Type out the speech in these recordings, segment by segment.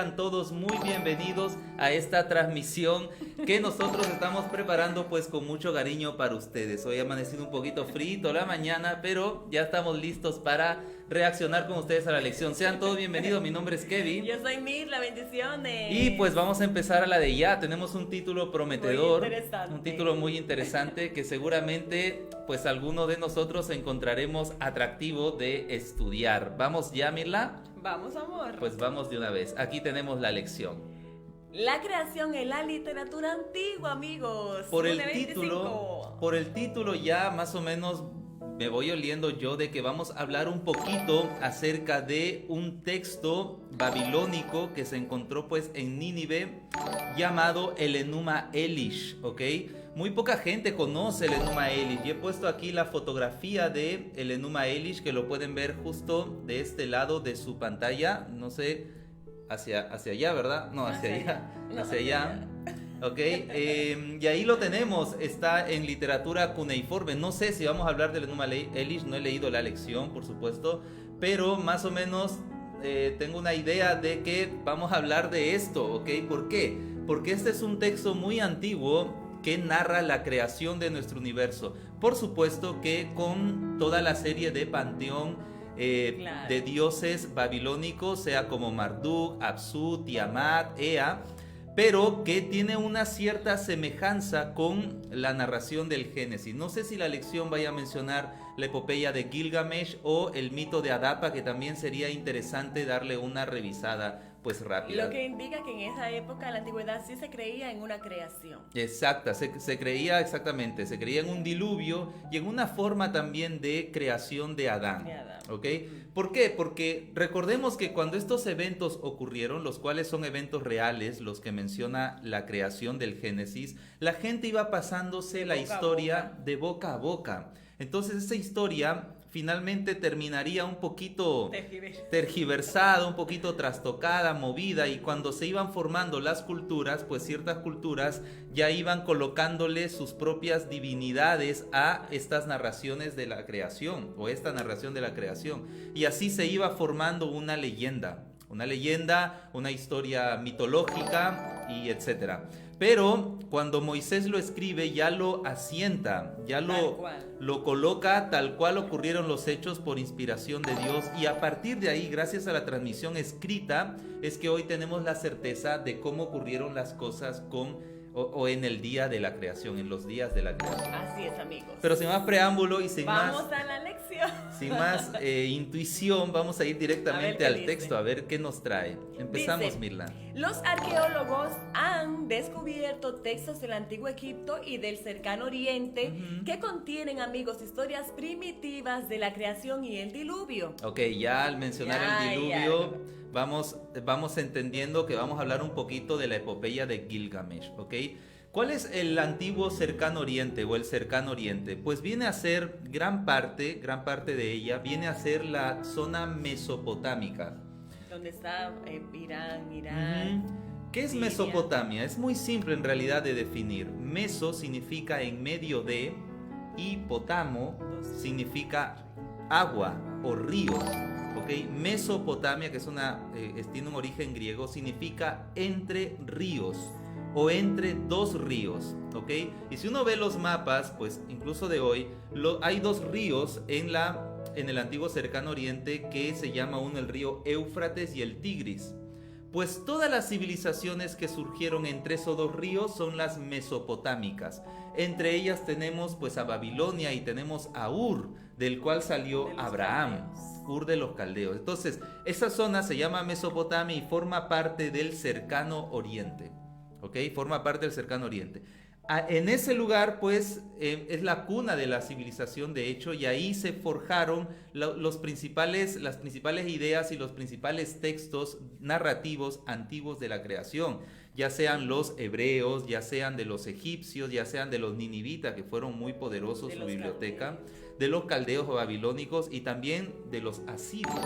sean todos muy bienvenidos a esta transmisión que nosotros estamos preparando pues con mucho cariño para ustedes. Hoy ha amanecido un poquito frito la mañana, pero ya estamos listos para reaccionar con ustedes a la lección. Sean todos bienvenidos, mi nombre es Kevin. Yo soy Mirla, bendiciones. Y pues vamos a empezar a la de ya. Tenemos un título prometedor, un título muy interesante que seguramente pues alguno de nosotros encontraremos atractivo de estudiar. ¿Vamos ya, Mirla? Vamos, amor. Pues vamos de una vez. Aquí tenemos la lección. La creación en la literatura antigua, amigos. Por el título ya más o menos me voy oliendo yo de que vamos a hablar un poquito acerca de un texto babilónico que se encontró pues en Nínive llamado el Enuma Elish, ¿ok? Muy poca gente conoce el Enuma Elish y he puesto aquí la fotografía de el Enuma Elish que lo pueden ver justo de este lado de su pantalla, no sé, hacia allá, ¿verdad? No, hacia allá, hacia allá. Ok, y ahí lo tenemos, está en literatura cuneiforme. No sé si vamos a hablar del Enuma Elish, no he leído la lección, por supuesto, pero más o menos tengo una idea de que vamos a hablar de esto, ¿ok? ¿Por qué? Porque este es un texto muy antiguo que narra la creación de nuestro universo. Por supuesto que con toda la serie de panteón claro, de dioses babilónicos, sea como Marduk, Apsu, Tiamat, Ea, pero que tiene una cierta semejanza con la narración del Génesis. No sé si la lección vaya a mencionar la epopeya de Gilgamesh o el mito de Adapa, que también sería interesante darle una revisada pues rápida. Lo que indica que en esa época, en la antigüedad, sí se creía en una creación. Exacta, se creía exactamente, se creía en un diluvio y en una forma también de creación de Adán. ¿Ok? ¿Por qué? Porque recordemos que cuando estos eventos ocurrieron, los cuales son eventos reales, los que menciona la creación del Génesis, la gente iba pasándose la historia de boca a boca. Entonces esa historia finalmente terminaría un poquito tergiversada, un poquito trastocada, movida, y cuando se iban formando las culturas, pues ciertas culturas ya iban colocándole sus propias divinidades a estas narraciones de la creación, o esta narración de la creación, y así se iba formando una leyenda, una historia mitológica y etcétera. Pero cuando Moisés lo escribe ya lo asienta, ya lo coloca tal cual ocurrieron los hechos por inspiración de Dios, y a partir de ahí, gracias a la transmisión escrita, es que hoy tenemos la certeza de cómo ocurrieron las cosas o en el día de la creación, en los días de la creación. Así es, amigos. Pero sin más preámbulo y sin vamos a la lección. Sin más intuición, vamos a ir directamente al texto a ver qué nos trae. Empezamos, dice, Mirla. Los arqueólogos han descubierto textos del antiguo Egipto y del cercano Oriente que contienen, amigos, historias primitivas de la creación y el diluvio. Ok, ya al mencionar el diluvio, vamos entendiendo que vamos a hablar un poquito de la epopeya de Gilgamesh, ¿ok? ¿Cuál es el antiguo cercano oriente o el cercano oriente? Pues viene a ser gran parte de ella, viene a ser la zona mesopotámica. Donde está Irán. ¿Qué es Mesopotamia? Es muy simple en realidad de definir. Meso significa en medio de, y potamo significa agua o río. ¿Okay? Mesopotamia, que tiene un origen griego, significa entre ríos o entre dos ríos, ¿ok? Y si uno ve los mapas, pues incluso de hoy, hay dos ríos en el antiguo cercano oriente que se llama uno el río Éufrates y el Tigris. Pues todas las civilizaciones que surgieron entre esos dos ríos son las mesopotámicas. Entre ellas tenemos pues a Babilonia y tenemos a Ur, del cual salió Abraham, Ur de los caldeos. Entonces, esa zona se llama Mesopotamia y forma parte del cercano oriente. ¿Ok? Forma parte del cercano oriente. En ese lugar, pues, es la cuna de la civilización, de hecho, y ahí se forjaron las principales ideas y los principales textos narrativos antiguos de la creación, ya sean los hebreos, ya sean de los egipcios, ya sean de los ninivitas, que fueron muy poderosos su biblioteca, de los caldeos o babilónicos y también de los asirios,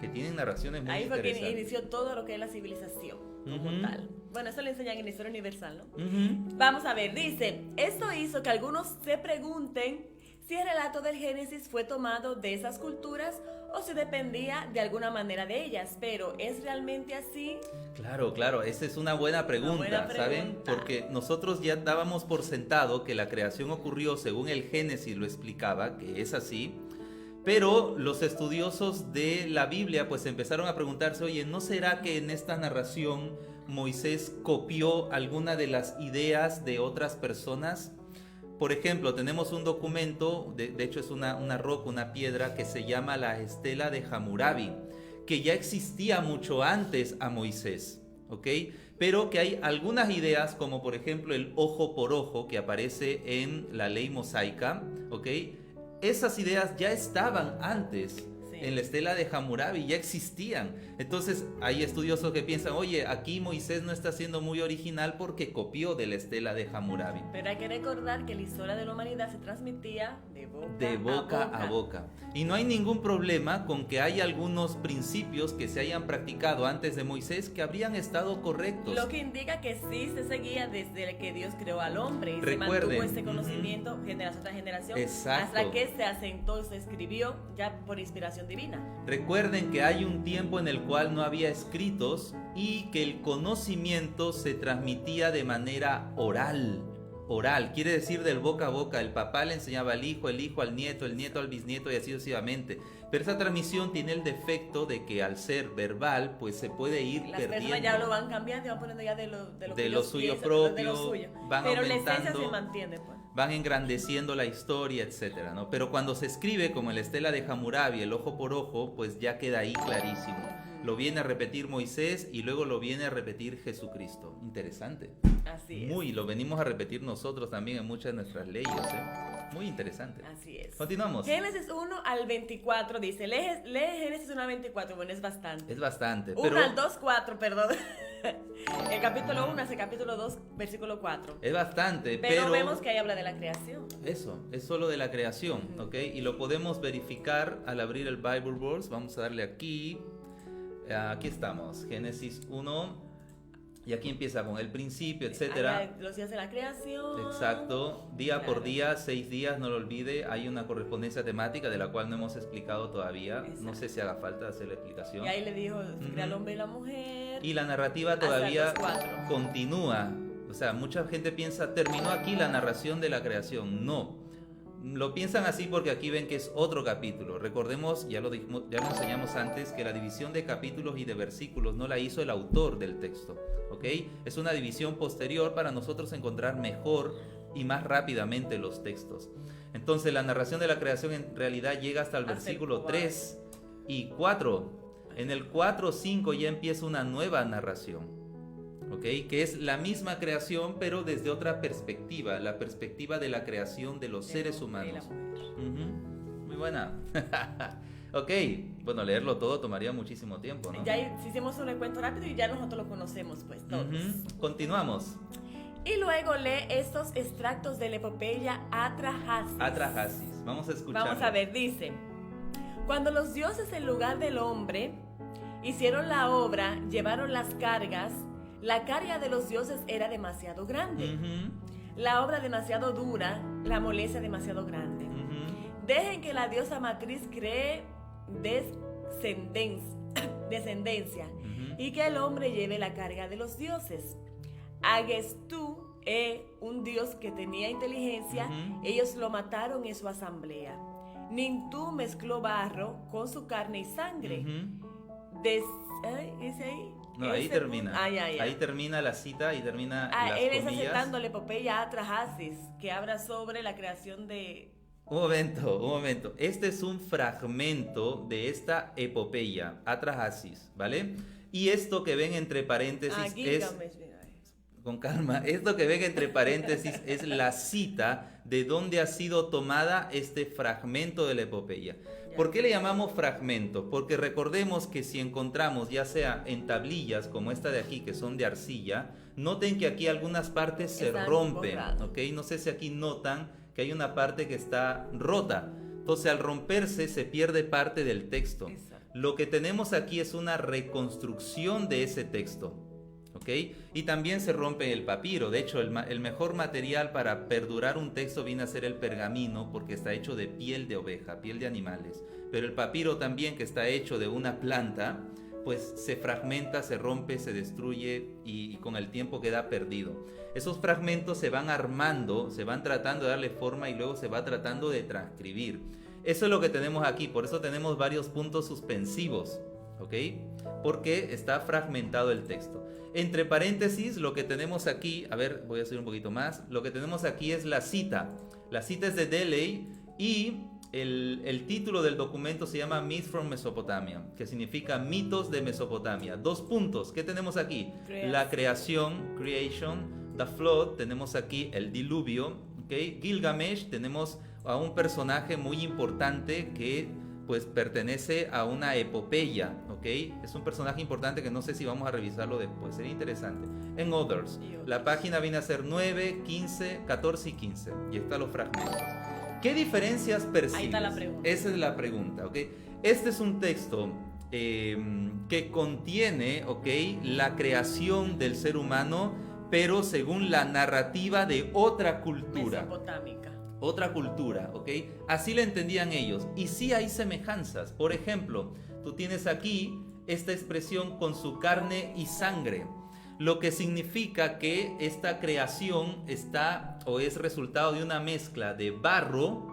que tienen narraciones muy interesantes. Ahí fue que inició todo lo que es la civilización como tal. Bueno, eso lo enseñan en la historia universal, ¿no? Vamos a ver, dice, esto hizo que algunos se pregunten si el relato del Génesis fue tomado de esas culturas o si dependía de alguna manera de ellas. Pero ¿es realmente así? Claro, claro, esa es una buena pregunta, ¿saben? Porque nosotros ya dábamos por sentado que la creación ocurrió según el Génesis lo explicaba, que es así. Pero los estudiosos de la Biblia pues empezaron a preguntarse, oye, ¿no será que en esta narración Moisés copió alguna de las ideas de otras personas? Por ejemplo, tenemos un documento, de hecho es una roca, una piedra que se llama la Estela de Hammurabi, que ya existía mucho antes a Moisés, ¿ok? Pero que hay algunas ideas, como por ejemplo el ojo por ojo, que aparece en la ley mosaica, ¿ok? Esas ideas ya estaban antes en la Estela de Hammurabi, ya existían. Entonces hay estudiosos que piensan, oye, aquí Moisés no está siendo muy original porque copió de la Estela de Hammurabi. Pero hay que recordar que la historia de la humanidad se transmitía de boca a boca. Y no hay ningún problema con que hay algunos principios que se hayan practicado antes de Moisés que habrían estado correctos. Lo que indica que sí se seguía desde que Dios creó al hombre y recuerden, se mantuvo ese conocimiento generación tras generación. Exacto. Hasta que se asentó, se escribió ya por inspiración divina. Recuerden que hay un tiempo en el cual no había escritos y que el conocimiento se transmitía de manera oral. Oral, quiere decir del boca a boca. El papá le enseñaba al hijo, el hijo al nieto, el nieto al bisnieto y así sucesivamente. Pero esa transmisión tiene el defecto de que al ser verbal, pues se puede ir las perdiendo. Las personas ya lo van cambiando y van poniendo ya de lo suyo propio, van pero aumentando, la esencia se mantiene, pues. Van engrandeciendo la historia, etcétera, ¿no? Pero cuando se escribe como en la Estela de Hammurabi, el ojo por ojo, pues ya queda ahí clarísimo. Lo viene a repetir Moisés y luego lo viene a repetir Jesucristo. Interesante. Así es. Lo venimos a repetir nosotros también en muchas de nuestras leyes, ¿eh? Muy interesante. Así es. Continuamos. Génesis 1 al 24 dice, lee Génesis 1 al 24, bueno, es bastante. Es bastante. 1 al 2, 4, perdón. El capítulo 1 es el capítulo 2, versículo 4. Es bastante, pero vemos que ahí habla de la creación. Eso, es solo de la creación, ¿ok? Y lo podemos verificar al abrir el Bible Verse. Vamos a darle aquí. Aquí estamos, Génesis 1. Y aquí empieza con el principio, etcétera. Los días de la creación. Exacto. Día por día, 6 días, no lo olvide. Hay una correspondencia temática de la cual no hemos explicado todavía. Exacto. No sé si haga falta hacer la explicación. Y ahí le dijo, crea al hombre y la mujer. Y la narrativa todavía continúa. O sea, mucha gente piensa, terminó aquí la narración de la creación. No. Lo piensan así porque aquí ven que es otro capítulo. Recordemos, ya lo enseñamos antes, que la división de capítulos y de versículos no la hizo el autor del texto, ¿ok? Es una división posterior para nosotros encontrar mejor y más rápidamente los textos. Entonces la narración de la creación en realidad llega hasta el versículo 3 y 4. En el 4, 5 ya empieza una nueva narración. ¿Okay? Que es la misma creación pero desde otra perspectiva, la perspectiva de la creación de los seres humanos. Muy buena. Ok, bueno, leerlo todo tomaría muchísimo tiempo, ¿no? Ya hicimos un recuento rápido y ya nosotros lo conocemos, pues, todos. Continuamos. Y luego lee estos extractos de la epopeya Atrahasis. Atrahasis, vamos a escuchar. Vamos a ver, dice: cuando los dioses en lugar del hombre hicieron la obra, llevaron las cargas. La carga de los dioses era demasiado grande. La obra demasiado dura, la molestia demasiado grande. Dejen que la diosa matriz cree descendencia y que el hombre lleve la carga de los dioses. Agestú, un dios que tenía inteligencia, ellos lo mataron en su asamblea. Nintú mezcló barro con su carne y sangre. ¿Dice ahí? No, ahí termina. Ahí termina la cita y termina las él comillas. está citando la epopeya Atrahasis, que habla sobre la creación de... Un momento. Este es un fragmento de esta epopeya Atrahasis, ¿vale? Y esto que ven entre paréntesis es... Con calma. Esto que ven entre paréntesis es la cita de donde ha sido tomada este fragmento de la epopeya. ¿Por qué le llamamos fragmento? Porque recordemos que si encontramos ya sea en tablillas como esta de aquí que son de arcilla, noten que aquí algunas partes se rompen, ¿ok? No sé si aquí notan que hay una parte que está rota. Entonces al romperse se pierde parte del texto. Exacto. Lo que tenemos aquí es una reconstrucción de ese texto. ¿Okay? Y también se rompe el papiro. De hecho, el mejor material para perdurar un texto viene a ser el pergamino, porque está hecho de piel de oveja, piel de animales. pero el papiro también, que está hecho de una planta, pues se fragmenta, se rompe, se destruye y con el tiempo queda perdido. Esos fragmentos se van armando, se van tratando de darle forma y luego se va tratando de transcribir. Eso es lo que tenemos aquí, por eso tenemos varios puntos suspensivos, ¿ok? Porque está fragmentado el texto. Entre paréntesis, lo que tenemos aquí, a ver, voy a hacer un poquito más, lo que tenemos aquí es la cita. La cita es de Deley y el título del documento se llama Myths from Mesopotamia, que significa mitos de Mesopotamia. 2 puntos, ¿qué tenemos aquí? La creación, creation, the flood, tenemos aquí el diluvio, ¿okay? Gilgamesh, tenemos a un personaje muy importante que pues pertenece a una epopeya, ¿ok? Es un personaje importante que no sé si vamos a revisarlo después, sería interesante. En Others, la página viene a ser 9, 15, 14 y 15, y están los fragmentos. ¿Qué diferencias percibes? Ahí está la pregunta. Esa es la pregunta, ¿ok? Este es un texto que contiene, ¿ok?, la creación del ser humano, pero según la narrativa de otra cultura. Mesopotámica. Otra cultura, ¿ok? Así la entendían ellos. Y sí hay semejanzas. Por ejemplo, tú tienes aquí esta expresión con su carne y sangre, lo que significa que esta creación está o es resultado de una mezcla de barro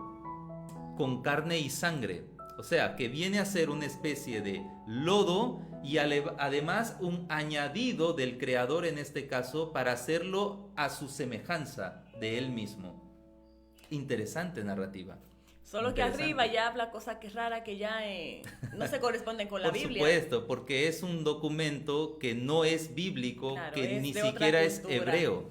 con carne y sangre. O sea, que viene a ser una especie de lodo y además un añadido del creador en este caso para hacerlo a su semejanza de él mismo. Interesante narrativa. Solo que arriba ya habla cosas que raras que ya no se corresponden con la Biblia. Por supuesto, porque es un documento que no es bíblico, claro, que ni siquiera es hebreo.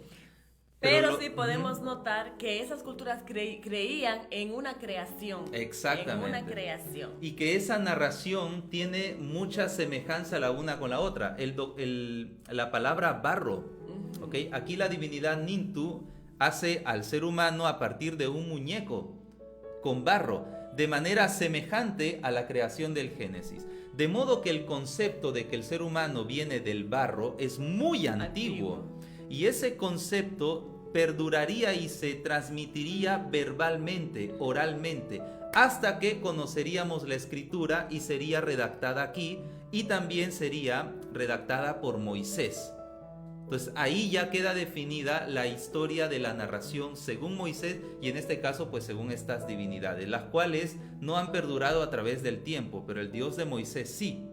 Pero sí podemos notar que esas culturas creían en una creación. Exactamente. En una creación. Y que esa narración tiene mucha semejanza la una con la otra. La palabra barro, ¿okay? Aquí la divinidad Nintu hace al ser humano a partir de un muñeco con barro, de manera semejante a la creación del Génesis. De modo que el concepto de que el ser humano viene del barro es muy antiguo. Y ese concepto perduraría y se transmitiría verbalmente, oralmente, hasta que conoceríamos la escritura y sería redactada aquí y también sería redactada por Moisés. Entonces ahí ya queda definida la historia de la narración según Moisés y en este caso pues según estas divinidades, las cuales no han perdurado a través del tiempo, pero el Dios de Moisés sí.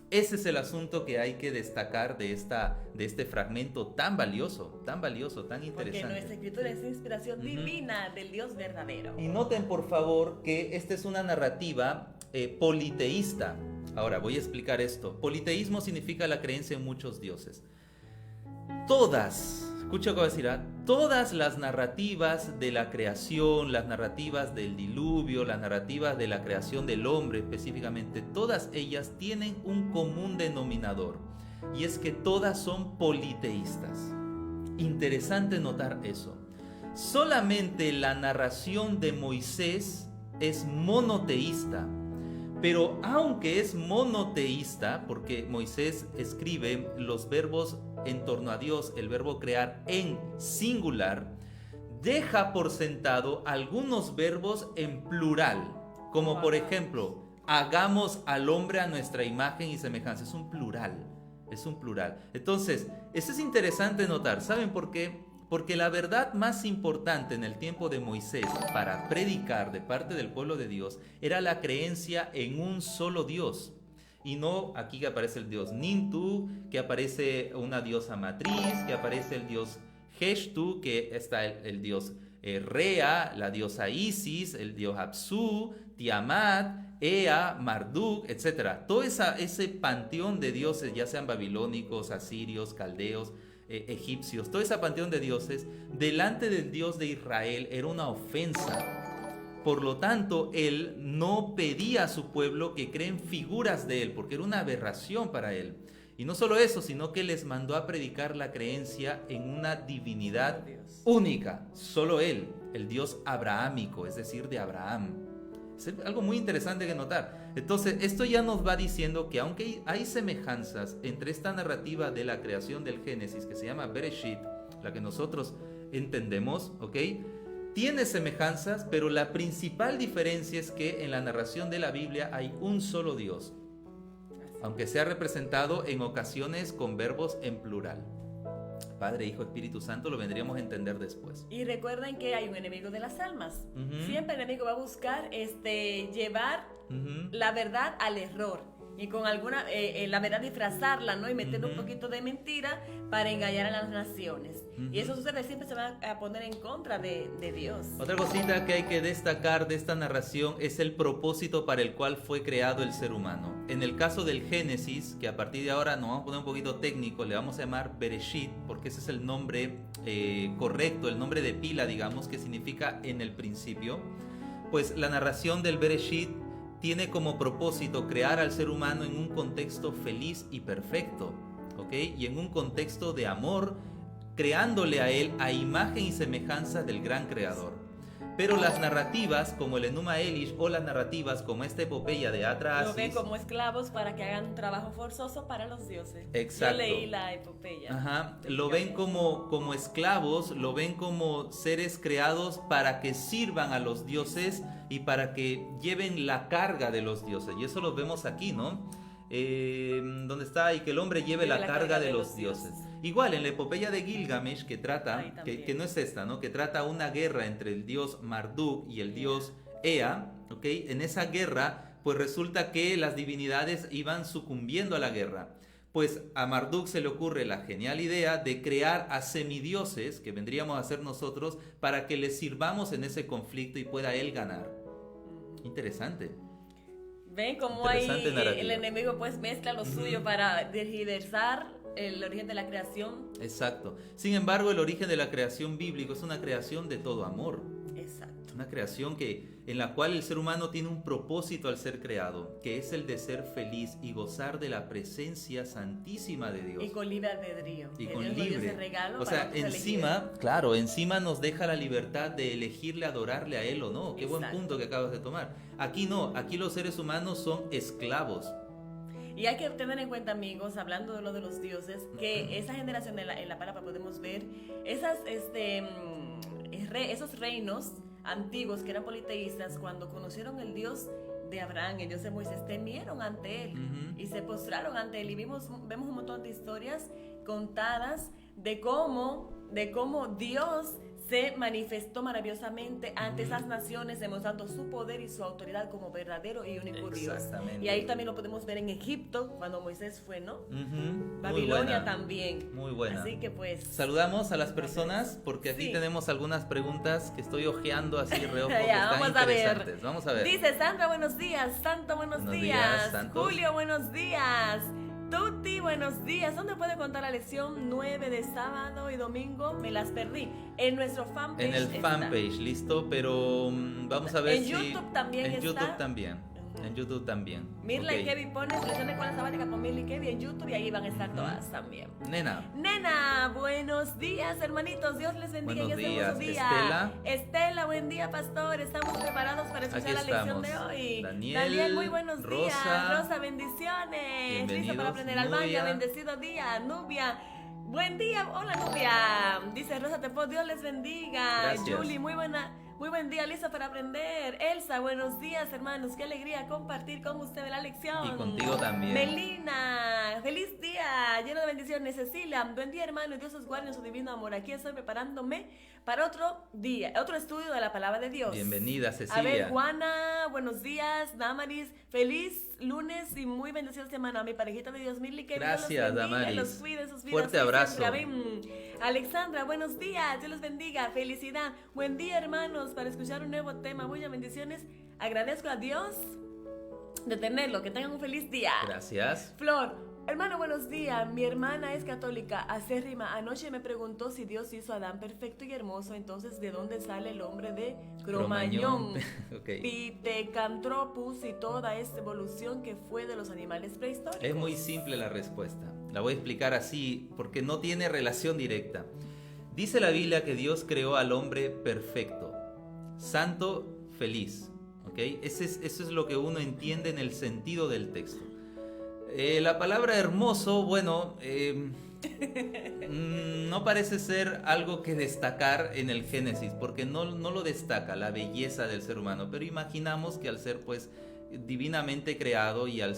Ese es el asunto que hay que destacar de este fragmento tan valioso, tan interesante. Porque nuestra escritura es inspiración divina del Dios verdadero. Y noten por favor que esta es una narrativa politeísta. Ahora voy a explicar esto. Politeísmo significa la creencia en muchos dioses. Escucha lo que voy a decir, todas las narrativas de la creación, las narrativas del diluvio, las narrativas de la creación del hombre específicamente, todas ellas tienen un común denominador y es que todas son politeístas. Interesante notar eso. Solamente la narración de Moisés es monoteísta. Pero aunque es monoteísta, porque Moisés escribe los verbos en torno a Dios, el verbo crear en singular, deja por sentado algunos verbos en plural, como por ejemplo, hagamos al hombre a nuestra imagen y semejanza. Es un plural, es un plural. Entonces, eso es interesante notar. ¿Saben por qué? Porque la verdad más importante en el tiempo de Moisés para predicar de parte del pueblo de Dios era la creencia en un solo Dios. Y no aquí que aparece el dios Nintu, que aparece una diosa matriz, que aparece el dios Heshtu, que está el dios Rea, la diosa Isis, el dios Apsu, Tiamat, Ea, Marduk, etc. Todo ese panteón de dioses, ya sean babilónicos, asirios, caldeos, egipcios, todo ese panteón de dioses, delante del Dios de Israel era una ofensa. Por lo tanto, él no pedía a su pueblo que creen figuras de él, porque era una aberración para él. Y no solo eso, sino que les mandó a predicar la creencia en una divinidad única, solo él, el Dios abrahámico, es decir, de Abraham. Es algo muy interesante que notar. Entonces, esto ya nos va diciendo que aunque hay semejanzas entre esta narrativa de la creación del Génesis, que se llama Bereshit, la que nosotros entendemos, ¿ok? tiene semejanzas, pero la principal diferencia es que en la narración de la Biblia hay un solo Dios, aunque sea representado en ocasiones con verbos en plural. Padre, Hijo, Espíritu Santo, lo vendríamos a entender después. Y recuerden que hay un enemigo de las almas. Siempre el enemigo va a buscar llevar la verdad al error. Y con alguna, la verdad disfrazarla, ¿no? Y meter un poquito de mentira para engañar a las naciones. Y eso sucede, siempre se va a poner en contra de Dios. Otra cosita que hay que destacar de esta narración es el propósito para el cual fue creado el ser humano. En el caso del Génesis, que a partir de ahora nos vamos a poner un poquito técnico, le vamos a llamar Bereshit, porque ese es el nombre correcto, el nombre de pila, digamos, que significa en el principio. Pues la narración del Bereshit tiene como propósito crear al ser humano en un contexto feliz y perfecto, ¿ok? Y en un contexto de amor, creándole a él a imagen y semejanza del gran creador. Pero las narrativas, como el Enuma Elish, o las narrativas como esta epopeya de Atrahasis, lo ven como esclavos para que hagan un trabajo forzoso para los dioses. Exacto. Yo leí la epopeya. Ajá. Lo ven como esclavos, lo ven como seres creados para que sirvan a los dioses y para que lleven la carga de los dioses. Y eso lo vemos aquí, ¿no? Donde está, y que el hombre lleve la carga de los dioses. Igual en la epopeya de Gilgamesh, que trata, que no es esta, ¿no? Que trata una guerra entre el dios Marduk y el dios Ea, ¿ok? En esa guerra, pues resulta que las divinidades iban sucumbiendo a la guerra. Pues a Marduk se le ocurre la genial idea de crear a semidioses, que vendríamos a ser nosotros, para que le sirvamos en ese conflicto y pueda él ganar. Interesante. Ven cómo ahí el enemigo pues mezcla lo suyo para tergiversar el origen de la creación. Exacto. Sin embargo, el origen de la creación bíblico es una creación de todo amor. Exacto. Una creación en la cual el ser humano tiene un propósito al ser creado, que es el de ser feliz y gozar de la presencia santísima de Dios. Y con libre albedrío. Y que con Dios libre. Regalo, o sea, encima nos deja la libertad de elegirle, adorarle a Él o no. Qué buen punto que acabas de tomar. Aquí no, aquí los seres humanos son esclavos. Y hay que tener en cuenta, amigos, hablando de lo de los dioses, que esa generación en la palabra podemos ver esos reinos antiguos que eran politeístas, cuando conocieron el Dios de Abraham, el Dios de Moisés, temieron ante él y se postraron ante él. Y vemos un montón de historias contadas de cómo Dios se manifestó maravillosamente ante esas naciones, demostrando su poder y su autoridad como verdadero y único Dios. Y ahí también lo podemos ver en Egipto, cuando Moisés fue, ¿no? Babilonia también. Muy buena. Así que pues... Saludamos a las personas, porque aquí tenemos algunas preguntas que estoy hojeando así reojo, que están vamos interesantes. Vamos a ver. Dice Sandra, buenos días. Santo, buenos días. Julio, buenos días. Tuti, buenos días. ¿Dónde puede contar la lección 9 de sábado y domingo? Me las perdí. En nuestro fanpage. En el fanpage, listo, pero vamos a ver si... En YouTube también está. En YouTube también. En YouTube también. Mirla y Kevin ponen lección de escuela sabática con Mirla y Kevin en YouTube y ahí van a estar todas también. Nena, buenos días, hermanitos. Dios les bendiga en este hermoso día. Estela, buen día, pastor. Estamos preparados para escuchar la lección de hoy. Daniel, muy buenos días. Rosa, bendiciones. Listo para aprender. Albania, bendecido día. Nubia, buen día. Hola, Nubia. Dice Rosa Tepo, Dios les bendiga. Gracias. Julie, muy buen día, lista para aprender. Elsa, buenos días, hermanos. Qué alegría compartir con ustedes la lección. Y contigo también. Melina, feliz día, lleno de bendiciones. Cecilia, buen día, hermano. Dios os guarde en su divino amor. Aquí estoy preparándome para otro día, otro estudio de la palabra de Dios. Bienvenida, Cecilia. A ver, Juana, buenos días. Damaris, feliz lunes y muy bendecida semana. A mi parejita de Dios, Mirly, que gracias, Dios los bendiga, Damaris. los cuide, sus vidas. Fuerte abrazo. Alexandra, buenos días. Dios los bendiga. Felicidad. Buen día, hermanos, para escuchar un nuevo tema. Muchas bendiciones. Agradezco a Dios de tenerlo. Que tengan un feliz día. Gracias. Flor, hermano, buenos días. Mi hermana es católica acérrima. Anoche me preguntó si Dios hizo a Adán perfecto y hermoso. Entonces, ¿de dónde sale el hombre de Cromañón? Pithecanthropus y toda esta evolución que fue de los animales prehistóricos. Es muy simple la respuesta. La voy a explicar así porque no tiene relación directa. Dice la Biblia que Dios creó al hombre perfecto, santo, feliz. ¿Okay? Eso es lo que uno entiende en el sentido del texto. La palabra hermoso, bueno, No parece ser algo que destacar en el Génesis, porque no lo destaca la belleza del ser humano, pero imaginamos que al ser pues divinamente creado y al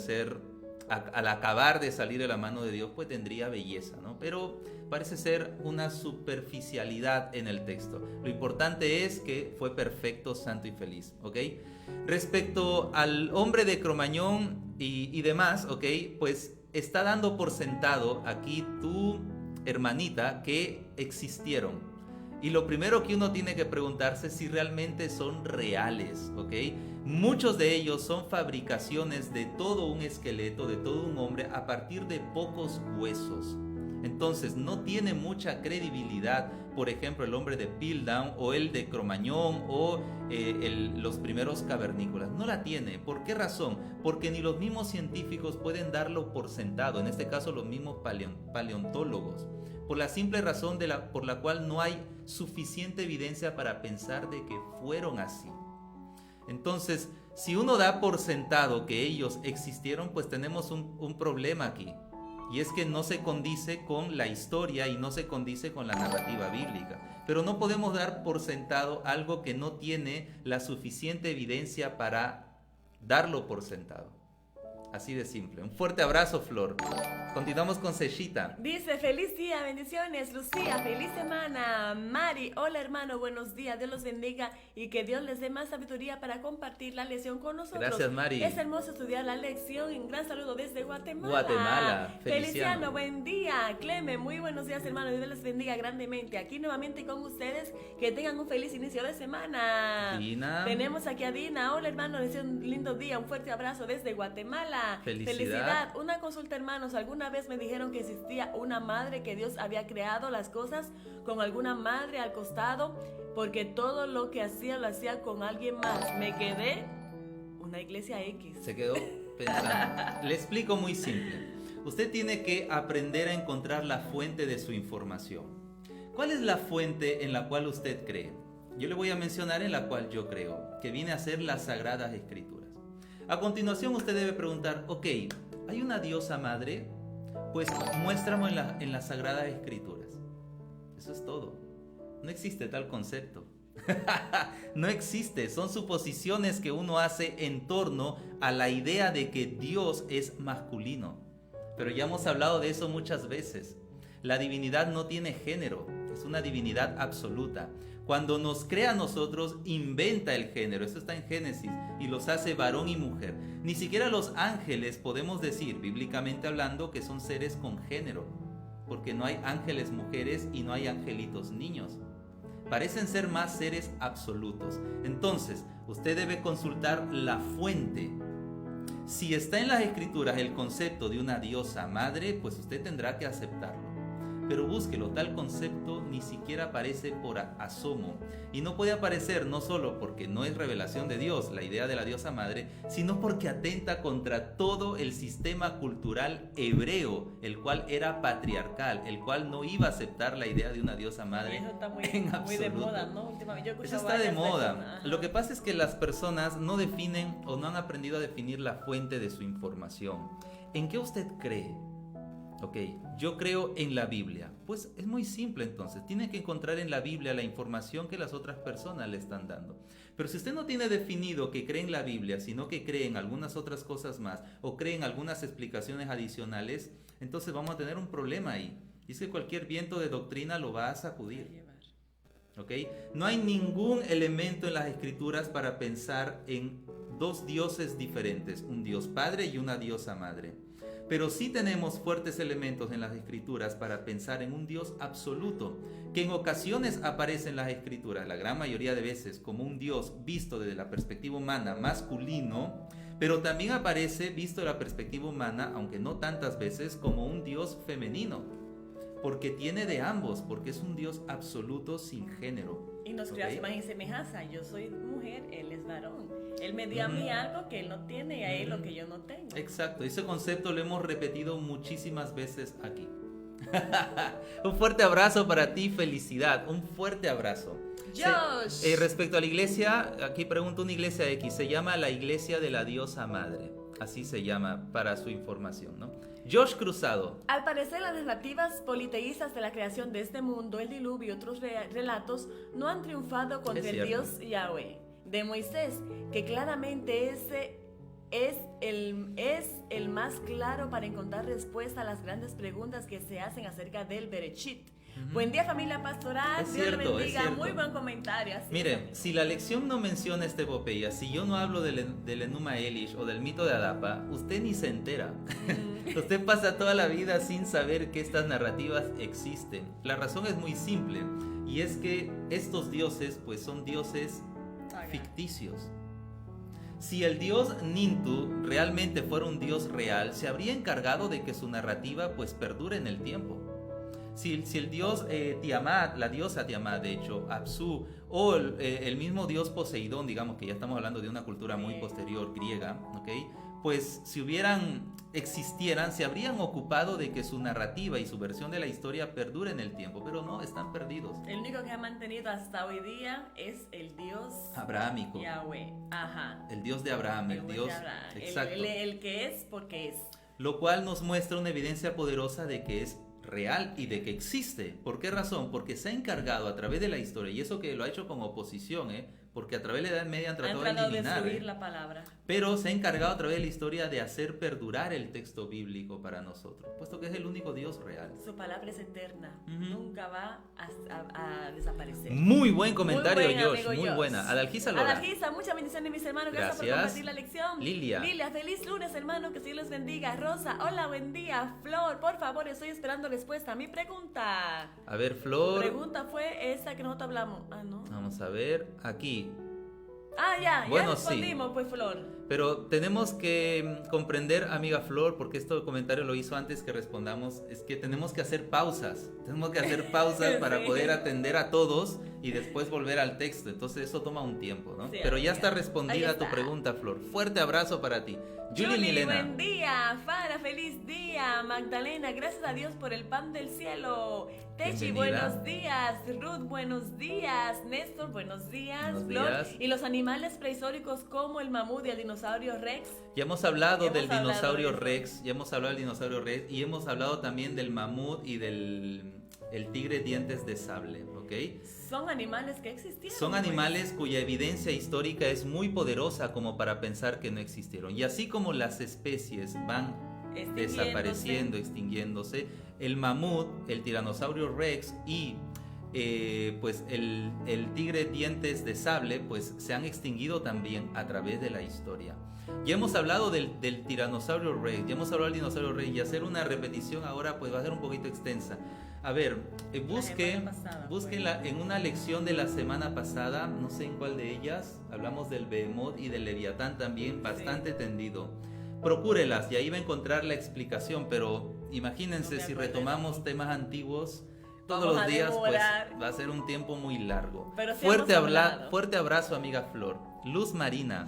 acabar de salir de la mano de Dios, pues tendría belleza, ¿no? Pero parece ser una superficialidad en el texto. Lo importante es que fue perfecto, santo y feliz, ¿ok? Respecto al hombre de Cromañón y demás, ¿ok? Pues está dando por sentado aquí tu hermanita que existieron. Y lo primero que uno tiene que preguntarse es si realmente son reales, ¿ok? Muchos de ellos son fabricaciones de todo un esqueleto, de todo un hombre, a partir de pocos huesos. Entonces no tiene mucha credibilidad, por ejemplo, el hombre de Piltdown o el de Cromañón o los primeros cavernícolas. No la tiene. ¿Por qué razón? Porque ni los mismos científicos pueden darlo por sentado, en este caso los mismos paleontólogos, por la simple razón por la cual no hay suficiente evidencia para pensar de que fueron así. Entonces, si uno da por sentado que ellos existieron, pues tenemos un problema aquí. Y es que no se condice con la historia y no se condice con la narrativa bíblica. Pero no podemos dar por sentado algo que no tiene la suficiente evidencia para darlo por sentado. Así de simple. Un fuerte abrazo, Flor. Continuamos con Sechita. Dice, feliz día, bendiciones, Lucía, feliz semana. Mari, hola hermano, buenos días, Dios los bendiga y que Dios les dé más sabiduría para compartir la lección con nosotros. Gracias, Mari. Es hermoso estudiar la lección. Un gran saludo desde Guatemala. Guatemala, Feliciano, buen día. Cleme, muy buenos días hermano, Dios les bendiga grandemente. Aquí nuevamente con ustedes, que tengan un feliz inicio de semana. Dina. Tenemos aquí a Dina, hola hermano, les deseo un lindo día, un fuerte abrazo desde Guatemala. Felicidad. Una consulta hermanos, alguna vez me dijeron que existía una madre, que Dios había creado las cosas con alguna madre al costado, porque todo lo que hacía lo hacía con alguien más. Me quedé una iglesia X. Se quedó pensando. Le explico muy simple. Usted tiene que aprender a encontrar la fuente de su información. ¿Cuál es la fuente en la cual usted cree? Yo le voy a mencionar en la cual yo creo, que viene a ser las Sagradas Escrituras. A continuación usted debe preguntar, ok, ¿hay una diosa madre? Pues muéstrame en las Sagradas Escrituras. Eso es todo. No existe tal concepto. No existe. Son suposiciones que uno hace en torno a la idea de que Dios es masculino. Pero ya hemos hablado de eso muchas veces. La divinidad no tiene género. Es una divinidad absoluta. Cuando nos crea a nosotros, inventa el género. Eso está en Génesis. Y los hace varón y mujer. Ni siquiera los ángeles podemos decir, bíblicamente hablando, que son seres con género. Porque no hay ángeles mujeres y no hay angelitos niños. Parecen ser más seres absolutos. Entonces, usted debe consultar la fuente. Si está en las Escrituras el concepto de una diosa madre, pues usted tendrá que aceptarlo. Pero búsquelo, tal concepto ni siquiera aparece por asomo. Y no puede aparecer no solo porque no es revelación de Dios, la idea de la diosa madre, sino porque atenta contra todo el sistema cultural hebreo, el cual era patriarcal, el cual no iba a aceptar la idea de una diosa madre. Eso está muy de moda, ¿no? Últimamente yo eso está de moda. Lo que pasa es que las personas no definen o no han aprendido a definir la fuente de su información. ¿En qué usted cree? Ok, yo creo en la Biblia. Pues es muy simple entonces. Tiene que encontrar en la Biblia la información que las otras personas le están dando. Pero si usted no tiene definido que cree en la Biblia, sino que cree en algunas otras cosas más o cree en algunas explicaciones adicionales, entonces vamos a tener un problema ahí. Y es que cualquier viento de doctrina lo va a sacudir. ¿Ok? No hay ningún elemento en las Escrituras para pensar en dos dioses diferentes, un Dios Padre y una diosa Madre. Pero sí tenemos fuertes elementos en las Escrituras para pensar en un Dios absoluto, que en ocasiones aparece en las Escrituras, la gran mayoría de veces, como un Dios visto desde la perspectiva humana masculino, pero también aparece visto desde la perspectiva humana, aunque no tantas veces, como un Dios femenino, porque tiene de ambos, porque es un Dios absoluto sin género. Y nos creó a su imagen y semejanza. Yo soy mujer, él es varón. Él me dio a mí algo que él no tiene y a él lo que yo no tengo. Exacto, ese concepto lo hemos repetido muchísimas veces aquí. Un fuerte abrazo para ti, felicidad, un fuerte abrazo. Josh. Respecto a la iglesia, aquí pregunto una iglesia X, se llama la Iglesia de la Diosa Madre, así se llama para su información, ¿no? Josh Cruzado. Al parecer, las narrativas politeístas de la creación de este mundo, el diluvio y otros relatos no han triunfado contra el Dios Yahweh de Moisés, que claramente ese es el más claro para encontrar respuesta a las grandes preguntas que se hacen acerca del Bereshit. Buen día, familia pastoral. Es Dios cierto, le bendiga. es cierto. Muy buen comentario. Miren, si la lección no menciona esta epopeya, si yo no hablo del Enuma Elish o del mito de Adapa, usted ni se entera. Usted pasa toda la vida sin saber que estas narrativas existen. La razón es muy simple, y es que estos dioses pues son dioses ficticios. Si el dios Nintu realmente fuera un dios real, se habría encargado de que su narrativa pues perdure en el tiempo. Si el dios Tiamat, la diosa Tiamat, de hecho, Apsu, o el mismo dios Poseidón, digamos que ya estamos hablando de una cultura muy posterior, griega, ¿ok? Pues si existieran, se habrían ocupado de que su narrativa y su versión de la historia perdure en el tiempo, pero no, están perdidos. El único que ha mantenido hasta hoy día es el Dios abrahámico. Yahweh. Ajá. El Dios de Abraham, el Dios de Abraham. Exacto. El que es porque es. Lo cual nos muestra una evidencia poderosa de que es real y de que existe. ¿Por qué razón? Porque se ha encargado a través de la historia, y eso que lo ha hecho con oposición, porque a través de la Edad Media han tratado de eliminar, destruir la palabra. Pero se ha encargado a través de la historia de hacer perdurar el texto bíblico para nosotros, puesto que es el único Dios real. Su palabra es eterna, nunca va a desaparecer. Muy buen comentario, muy buen, Josh, muy Josh. buena. Adalgisa Lora. Adalgisa, muchas bendiciones, mis hermanos. Gracias por compartir la lección. Lilia, feliz lunes, hermano, que Dios les bendiga. Rosa, hola, buen día. Flor, por favor, estoy esperando respuesta a mi pregunta. A ver, Flor. La pregunta fue esa que nosotros hablamos. Ah, no. Vamos a ver, aquí. Ya Bueno, respondimos, sí. Pues, Flor. Pero tenemos que comprender, amiga Flor, porque este comentario lo hizo antes que respondamos, es que tenemos que hacer pausas. Tenemos que hacer pausas para sí. poder atender a todos y después volver al texto. Entonces eso toma un tiempo, ¿no? Sí, pero ya está respondida está. Tu pregunta, Flor. Fuerte abrazo para ti. Julie, Milena. buen día. Fara, feliz día. Magdalena, gracias a Dios por el pan del cielo. Techi, buenos días. Ruth, buenos días. Néstor, buenos días. Buenos Flor, días. y los animales prehistóricos como el mamut y el dinosaurio Rex. Ya hemos hablado del dinosaurio Rex, ya hemos hablado del dinosaurio Rex y hemos hablado también del mamut y del tigre dientes de sable, ¿ok? Son animales que existieron. Son animales cuya evidencia histórica es muy poderosa como para pensar que no existieron. Y así como las especies van desapareciendo, extinguiéndose, el mamut, el tiranosaurio Rex y pues el tigre dientes de sable pues se han extinguido también a través de la historia. Ya hemos hablado del tiranosaurio Rex, ya hemos hablado del dinosaurio Rex, y hacer una repetición ahora pues va a ser un poquito extensa. A ver, busquen en una lección de la semana pasada, no sé en cuál de ellas, hablamos del Behemoth y del Leviatán también, bastante tendido. Procúrelas y ahí va a encontrar la explicación, pero imagínense si retomamos temas antiguos todos los días, pues va a ser un tiempo muy largo. Pero sí fuerte abrazo, amiga Flor. Luz Marina.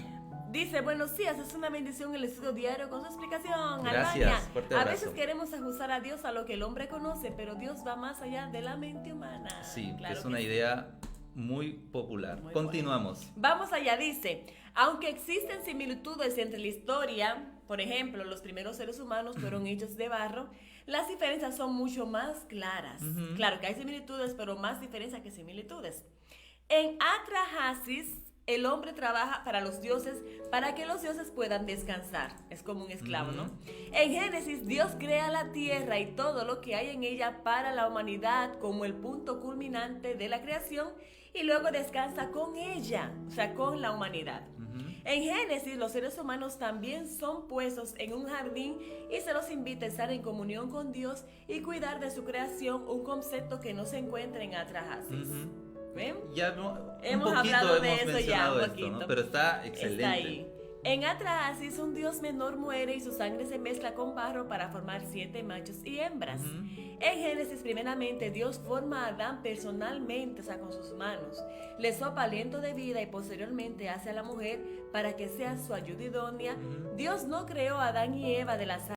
Dice, buenos días, es una bendición el estudio diario con su explicación. Gracias, Albania. fuerte abrazo. A veces queremos ajustar a Dios a lo que el hombre conoce, pero Dios va más allá de la mente humana. Sí, claro, es una idea muy popular. Muy Continuamos. Bueno. Vamos allá, dice, aunque existen similitudes entre la historia, por ejemplo, los primeros seres humanos fueron hechos de barro, las diferencias son mucho más claras. Claro que hay similitudes, pero más diferencias que similitudes. En Atrahasis, el hombre trabaja para los dioses para que los dioses puedan descansar. Es como un esclavo, ¿no? En Génesis, Dios crea la tierra y todo lo que hay en ella para la humanidad como el punto culminante de la creación y luego descansa con ella, o sea, con la humanidad. En Génesis, los seres humanos también son puestos en un jardín y se los invita a estar en comunión con Dios y cuidar de su creación, un concepto que no se encuentra en Atrahasis. ¿Ven? Ya hemos hablado de eso ya un poquito, ¿no? Pero está excelente. Está ahí. En Atrahasis, un dios menor muere y su sangre se mezcla con barro para formar 7 machos y hembras. En Génesis, primeramente, Dios forma a Adán personalmente, o sea, con sus manos. Le sopla aliento de vida y posteriormente hace a la mujer para que sea su ayuda idónea. Dios no creó a Adán y Eva de la sangre